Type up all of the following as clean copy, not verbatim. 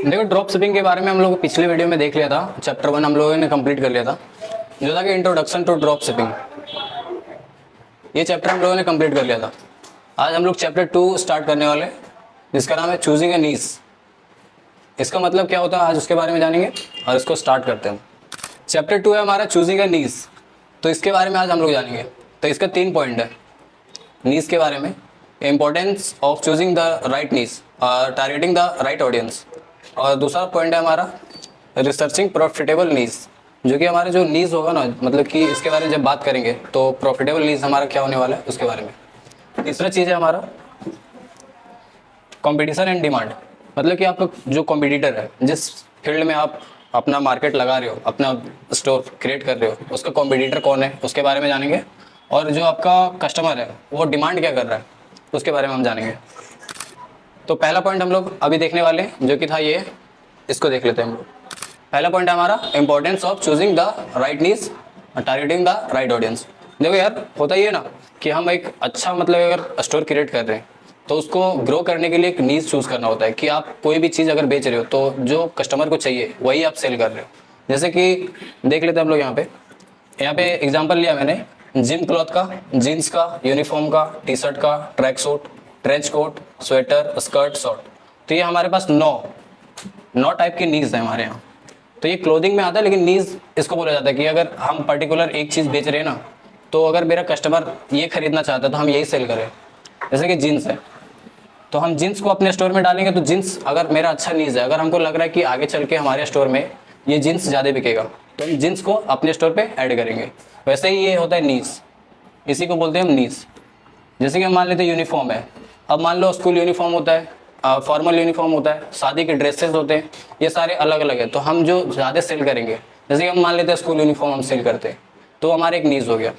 देखो, drop shipping के बारे में हम लोग पिछले वीडियो में देख लिया था। चैप्टर 1 हम लोगों ने कंप्लीट कर लिया था, जो था कि इंट्रोडक्शन टू ड्रॉप शिपिंग। ये चैप्टर हम लोगों ने कंप्लीट कर लिया था। आज हम लोग चैप्टर 2 स्टार्ट करने वाले, जिसका नाम है चूजिंग ए नीश। इसका मतलब क्या होता है आज उसके बारे में जानेंगे और इसको स्टार्ट करते हैं। चैप्टर 2 है हमारा चूजिंग ए नीश, तो इसके बारे में आज हम लोग जानेंगे। तो इसका 3 पॉइंट है नीश के बारे में। Importance of choosing the right niche, targeting the right audience, और दूसरा पॉइंट है हमारा रिसर्चिंग प्रॉफिटेबल नीश, जो कि हमारा जो नीश होगा ना, मतलब कि इसके बारे में जब बात करेंगे तो प्रॉफिटेबल नीश हमारा क्या होने वाला है उसके बारे में। तीसरा चीज़ है हमारा कंपटीशन एंड डिमांड, मतलब कि आपका जो कॉम्पिटिटर है, जिस फील्ड में आप अपना मार्केट लगा रहे हो, अपना स्टोर क्रिएट कर रहे हो, उसका कॉम्पिटिटर कौन है उसके बारे में जानेंगे। और जो आपका कस्टमर है वो डिमांड क्या कर रहा है उसके बारे में हम जानेंगे। तो पहला पॉइंट हम लोग अभी देखने वाले हैं, जो कि था ये, इसको देख लेते हैं हम लोग। पहला पॉइंट है हमारा importance of choosing the right niche, targeting the right audience. देखो यार, होता ही है ना कि हम एक अच्छा, मतलब अगर स्टोर क्रिएट कर रहे हैं तो उसको ग्रो करने के लिए एक नीश चूज करना होता है कि आप कोई भी चीज़ अगर बेच रहे हो तो जो कस्टमर को चाहिए वही आप सेल कर रहे हो। जैसे कि देख लेते हैं हम लोग यहाँ पे एग्जाम्पल लिया मैंने जिम क्लॉथ का, जीन्स का, यूनिफॉर्म का, टी शर्ट का, track suit, trench coat, sweater, skirt, short. तो ये हमारे पास 9 टाइप की नीड्स है हमारे यहाँ। तो ये क्लोथिंग में आता है, लेकिन नीड्स इसको बोला जाता है कि अगर हम पर्टिकुलर एक चीज़ बेच रहे हैं ना, तो अगर मेरा कस्टमर ये खरीदना चाहता है तो हम यही सेल करें। जैसे कि जीन्स है, तो हम जीन्स को अपने स्टोर में डालेंगे। तो जीन्स अगर मेरा अच्छा नीड्स है, अगर हमको लग रहा है कि आगे चल के हमारे स्टोर में ये जीन्स ज़्यादा बिकेगा, तो हम जीन्स को अपने स्टोर पर ऐड करेंगे। वैसे ही ये होता है नीड्स, इसी को बोलते हैं हम नीड्स। जैसे कि हम मान लेते हैं यूनिफॉर्म है, अब मान लो स्कूल यूनिफॉर्म होता है, फॉर्मल यूनिफॉर्म होता है, शादी के ड्रेसेस होते हैं, ये सारे अलग अलग है। तो हम जो ज़्यादा सेल करेंगे, जैसे कि हम मान लेते हैं स्कूल यूनिफॉर्म हम सेल करते हैं, तो हमारा एक नीज हो गया।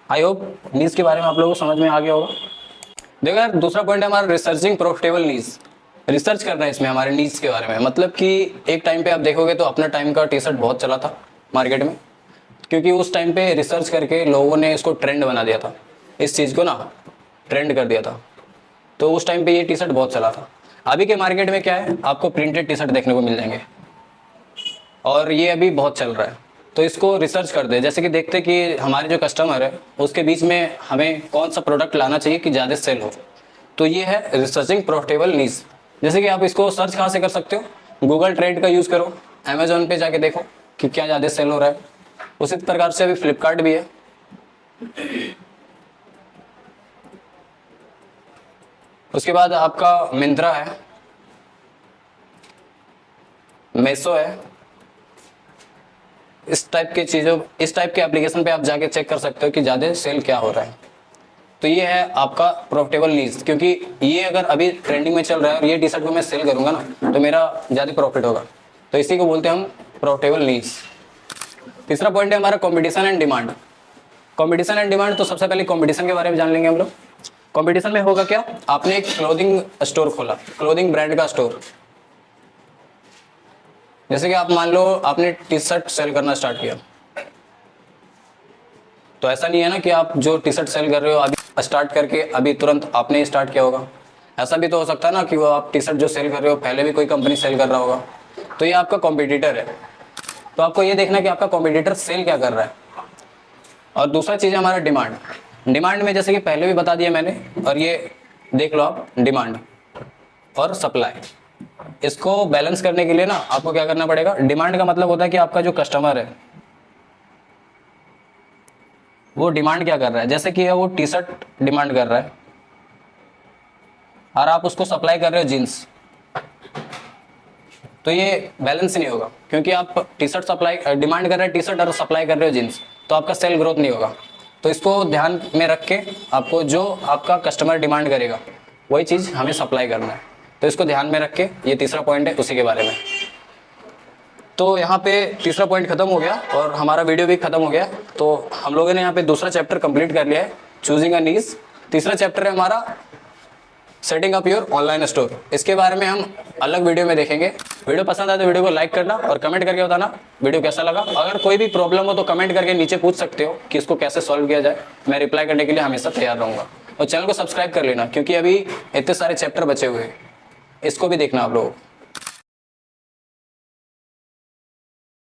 आई होप नीज के बारे में आप लोगों को समझ में आ गया होगा। देखो यार, दूसरा पॉइंट है हमारा रिसर्चिंग प्रॉफिटेबल नीज। रिसर्च करना है इसमें हमारे नीज के बारे में। मतलब कि एक टाइम पे आप देखोगे तो अपना टाइम का टी शर्ट बहुत चला था मार्केट में, क्योंकि उस टाइम पे रिसर्च करके लोगों ने इसको ट्रेंड बना दिया था, इस चीज़ को ना ट्रेंड कर दिया था। तो उस टाइम पे ये टी शर्ट बहुत चला था। अभी के मार्केट में क्या है, आपको प्रिंटेड टी शर्ट देखने को मिल जाएंगे, और ये अभी बहुत चल रहा है। तो इसको रिसर्च करते हैं, जैसे कि देखते कि हमारे जो कस्टमर है उसके बीच में हमें कौन सा प्रोडक्ट लाना चाहिए कि ज़्यादा सेल हो। तो ये है रिसर्चिंग प्रॉफिटेबल नीश। जैसे कि आप इसको सर्च कहाँ से कर सकते हो, गूगल ट्रेंड का यूज़ करो, अमेजोन पे जाके देखो कि क्या ज़्यादा सेल हो रहा है। उसी प्रकार से अभी फ्लिपकार्ट भी है। उसके बाद आपका मिंत्रा है, मेसो है। इस टाइप के एप्लीकेशन पे आप जाके चेक कर सकते हो कि ज़्यादा सेल क्या हो रहा है। तो ये है आपका प्रॉफिटेबल नीश, क्योंकि ये अगर अभी ट्रेंडिंग में चल रहा है और ये टी शर्ट को मैं सेल करूंगा ना, तो मेरा ज़्यादा प्रॉफिट होगा। तो इसी को बोलते हैं हम प्रॉफिटेबल नीश। तीसरा पॉइंट है हमारा competition and demand. Competition and demand, तो सबसे पहले कॉम्पिटिशन के बारे में जान लेंगे हम लोग। कॉम्पिटिशन में होगा क्या, आपने एक क्लोथिंग स्टोर खोला, क्लोथिंग ब्रांड का स्टोर। जैसे कि आप मान लो आपने टी शर्ट सेल करना स्टार्ट किया, तो ऐसा नहीं है ना कि आप जो टी शर्ट सेल कर रहे हो अभी स्टार्ट करके अभी तुरंत आपने स्टार्ट किया होगा। ऐसा भी तो हो सकता है ना कि वो आप टी शर्ट जो सेल कर रहे हो पहले भी कोई कंपनी सेल कर रहा होगा, तो ये आपका कॉम्पिटिटर है। तो आपको ये देखना है कि आपका कॉम्पिटिटर सेल क्या कर रहा है। और दूसरा चीज़ है हमारा डिमांड। डिमांड में जैसे कि पहले भी बता दिया मैंने, और ये देख लो आप, डिमांड और सप्लाई, इसको बैलेंस करने के लिए ना आपको क्या करना पड़ेगा। डिमांड का मतलब होता है कि आपका जो कस्टमर है वो डिमांड क्या कर रहा है। जैसे कि वो टी शर्ट डिमांड कर रहा है और आप उसको सप्लाई कर रहे हो जीन्स, तो ये बैलेंस नहीं होगा, क्योंकि आप टी शर्ट सप्लाई डिमांड कर रहे हैं टी शर्ट और सप्लाई कर रहे हो जीन्स, तो आपका सेल ग्रोथ नहीं होगा। तो इसको ध्यान में रख के आपको जो आपका कस्टमर डिमांड करेगा वही चीज़ हमें सप्लाई करना है। तो इसको ध्यान में रख के, ये तीसरा पॉइंट है उसी के बारे में। तो यहाँ पे तीसरा पॉइंट खत्म हो गया और हमारा वीडियो भी खत्म हो गया। तो हम लोगों ने यहाँ पे दूसरा चैप्टर कंप्लीट कर लिया है, चूजिंग अ नीश। तीसरा चैप्टर है हमारा setting up your online store. इसके बारे में हम अलग वीडियो में देखेंगे। वीडियो पसंद आए तो वीडियो को लाइक करना और कमेंट करके बताना वीडियो कैसा लगा। अगर कोई भी प्रॉब्लम हो तो कमेंट करके नीचे पूछ सकते हो कि इसको कैसे सॉल्व किया जाए। मैं रिप्लाई करने के लिए हमेशा तैयार रहूँगा। और चैनल को सब्सक्राइब कर लेना, क्योंकि अभी इतने सारे चैप्टर बचे हुए हैं, इसको भी देखना आप लोगों को।